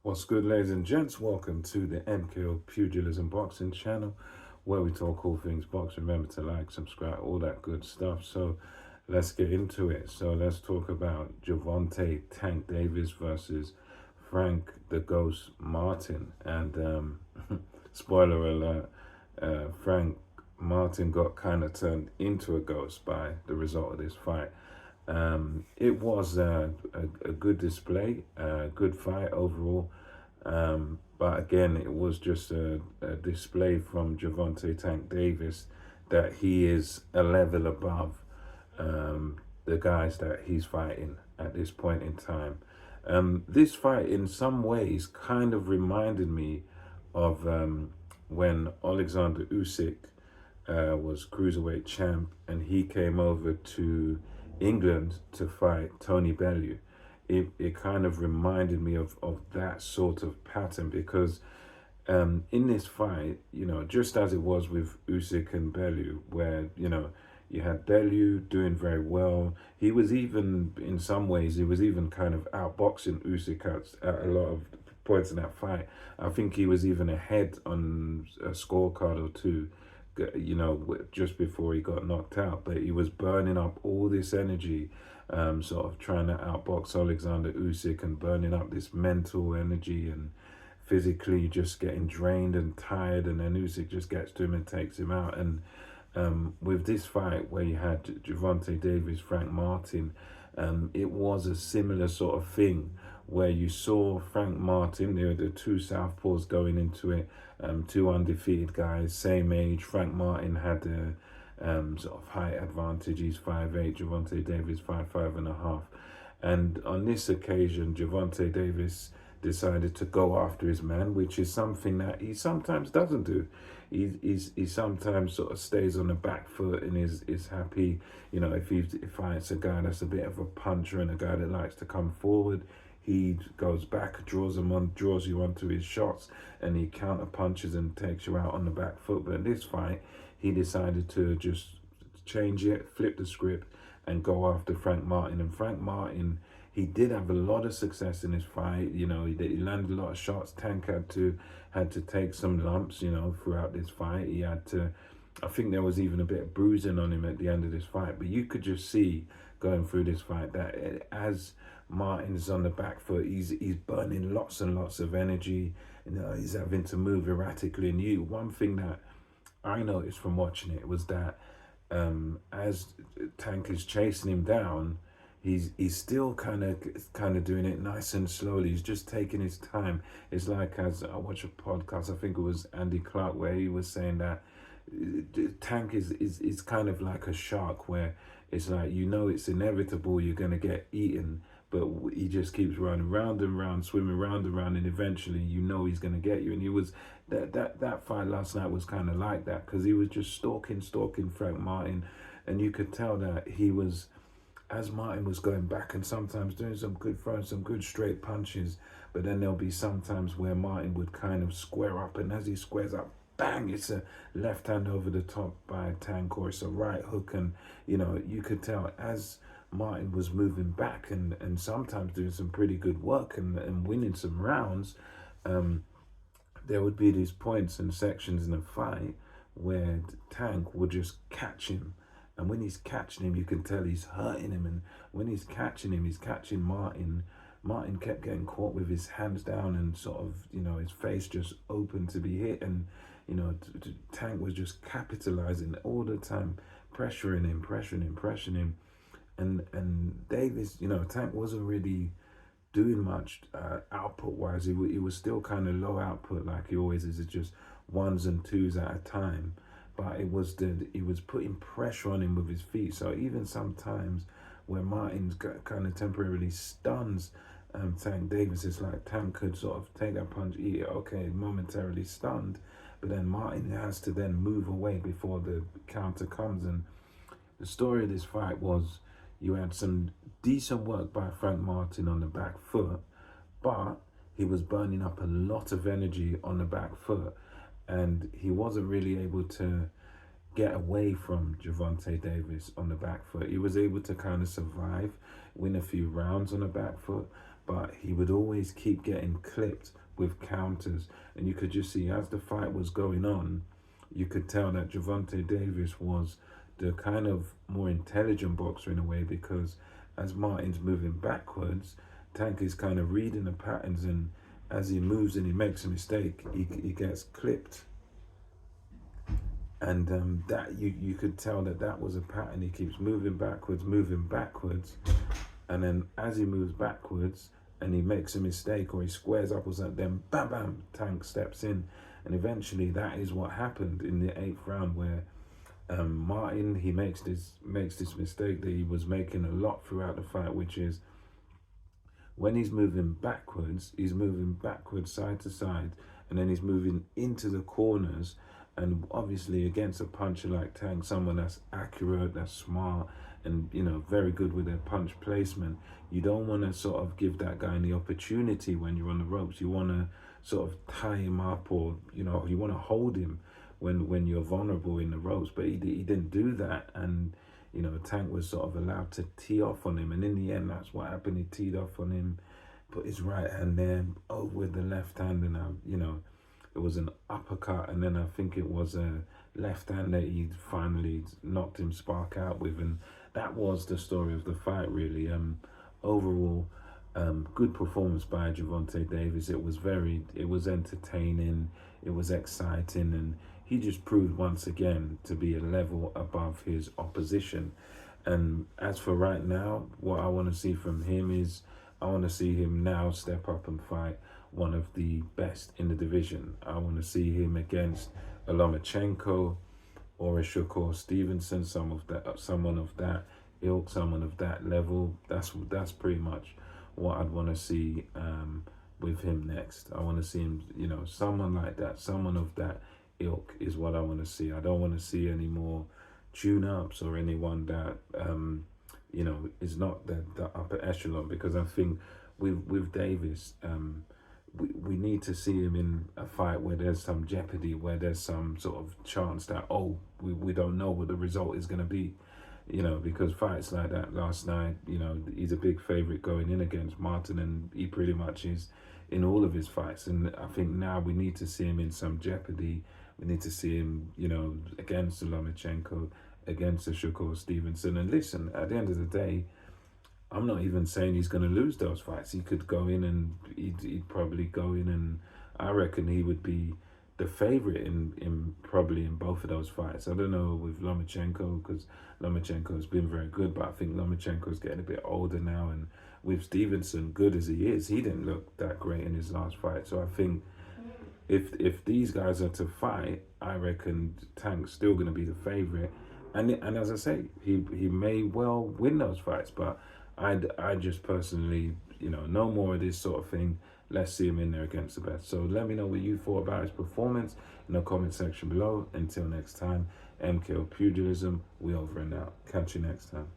What's good, ladies and gents? Welcome to the MKO Pugilism Boxing channel, where we talk all things boxing. Remember to like, subscribe, all that good stuff. So let's get into it. So let's talk about Gervonta Tank Davis versus Frank the Ghost Martin. And spoiler alert, Frank Martin got kind of turned into a ghost by the result of this fight. It was a good display, a good fight overall. But again, it was just a display from Gervonta Tank Davis that he is a level above the guys that he's fighting at this point in time. This fight, in some ways, kind of reminded me of when Alexander Usyk was cruiserweight champ, and he came over to England to fight Tony Bellew. It kind of reminded me of that sort of pattern because in this fight, just as it was with Usyk and Bellew, where, you had Bellew doing very well. He was even, in some ways, he was even kind of outboxing Usyk at a lot of points in that fight. I think he was even ahead on a scorecard or two, just before he got knocked out. But he was burning up all this energy, sort of trying to outbox Alexander Usyk and burning up this mental energy and physically just getting drained and tired. And then Usyk just gets to him and takes him out. And with this fight where you had Gervonta Davis, Frank Martin, it was a similar sort of thing where you saw Frank Martin, there were the two southpaws going into it, two undefeated guys, same age. Frank Martin had the sort of height advantage. He's 5'8", Gervonta Davis 5'5.5". And on this occasion, Gervonta Davis decided to go after his man, which is something that he sometimes doesn't do. He sometimes sort of stays on the back foot and is happy. If he finds a guy that's a bit of a puncher and a guy that likes to come forward, he goes back, draws you onto his shots, and he counter punches and takes you out on the back foot. But in this fight, he decided to just change it, flip the script, and go after Frank Martin. And Frank Martin, he did have a lot of success in this fight. He landed a lot of shots. Tank had to take some lumps, throughout this fight. He had to, I think there was even a bit of bruising on him at the end of this fight. But you could just see going through this fight that as Martin's on the back foot, he's burning lots and lots of energy. He's having to move erratically. And one thing that I noticed from watching it was that as Tank is chasing him down, he's still kind of doing it nice and slowly. He's just taking his time. It's like, as I watched a podcast, I think it was Andy Clark, where he was saying that Tank is kind of like a shark, where it's like, it's inevitable you're going to get eaten, but he just keeps running round and round, swimming round and round, and eventually he's going to get you. And he was that fight last night was kind of like that, because he was just stalking Frank Martin, and you could tell that he was, as Martin was going back and sometimes doing throwing some good straight punches, but then there'll be sometimes where Martin would kind of square up, and as he squares up, bang, it's a left hand over the top by Tank, or it's a right hook. And you could tell as Martin was moving back and sometimes doing some pretty good work and winning some rounds, there would be these points and sections in the fight where Tank would just catch him. And when he's catching him, you can tell he's hurting him. And when he's catching him, he's catching Martin. Martin kept getting caught with his hands down and sort of, his face just open to be hit. And, Tank was just capitalizing all the time, pressuring him. And Davis, Tank wasn't really doing much output-wise. He was still kind of low output, like he always is. It's just ones and twos at a time. But he was putting pressure on him with his feet. So even sometimes where Martin kind of temporarily stuns Tank Davis, it's like Tank could sort of take that punch, eat it, okay, momentarily stunned, but then Martin has to then move away before the counter comes. And the story of this fight was, you had some decent work by Frank Martin on the back foot, but he was burning up a lot of energy on the back foot, and he wasn't really able to get away from Gervonta Davis on the back foot. He was able to kind of survive, win a few rounds on the back foot, but he would always keep getting clipped with counters. And you could just see as the fight was going on, you could tell that Gervonta Davis was the kind of more intelligent boxer in a way, because as Martin's moving backwards, Tank is kind of reading the patterns, and as he moves and he makes a mistake, he gets clipped. And that you could tell that was a pattern. He keeps moving backwards, and then as he moves backwards and he makes a mistake or he squares up or something, then bam, bam, Tank steps in. And eventually that is what happened in the 8th round, where Martin, he makes this mistake that he was making a lot throughout the fight, which is when he's moving backwards side to side, and then he's moving into the corners. And obviously against a puncher like Tank, someone that's accurate, that's smart, and very good with their punch placement, you don't want to sort of give that guy any opportunity when you're on the ropes. You want to sort of tie him up, or you want to hold him when you're vulnerable in the ropes. But he didn't do that, and Tank was sort of allowed to tee off on him, and in the end that's what happened. He teed off on him, put his right hand there over with the left hand, and it was an uppercut, and then I think it was a left hand that he finally knocked him spark out with, and that was the story of the fight, really. Overall, good performance by Gervonta Davis. It was entertaining, it was exciting, and he just proved once again to be a level above his opposition. And as for right now, what I want to see from him is, I want to see him now step up and fight one of the best in the division. I want to see him against a Lomachenko or a Shakur Stevenson, someone of that ilk, someone of that level. That's pretty much what I'd want to see with him next. I want to see him, someone like that, someone of that ilk is what I want to see. I don't want to see any more tune-ups or anyone that is not the upper echelon, because I think with Davis, we need to see him in a fight where there's some jeopardy, where there's some sort of chance that, we don't know what the result is going to be, because fights like that last night, he's a big favorite going in against Martin, and he pretty much is in all of his fights. And I think now we need to see him in some jeopardy. We need to see him, against the Lomachenko, against the Shakur Stevenson. And listen, at the end of the day, I'm not even saying he's going to lose those fights. He could go in and he'd probably go in, and I reckon he would be the favorite in probably in both of those fights. I don't know with Lomachenko, because Lomachenko has been very good, but I think Lomachenko's getting a bit older now. And with Stevenson, good as he is, he didn't look that great in his last fight. So I think if these guys are to fight, I reckon Tank's still going to be the favorite. And as I say, he may well win those fights, but I just personally, no more of this sort of thing. Let's see him in there against the best. So let me know what you thought about his performance in the comment section below. Until next time, MKO Pugilism, we over and out. Catch you next time.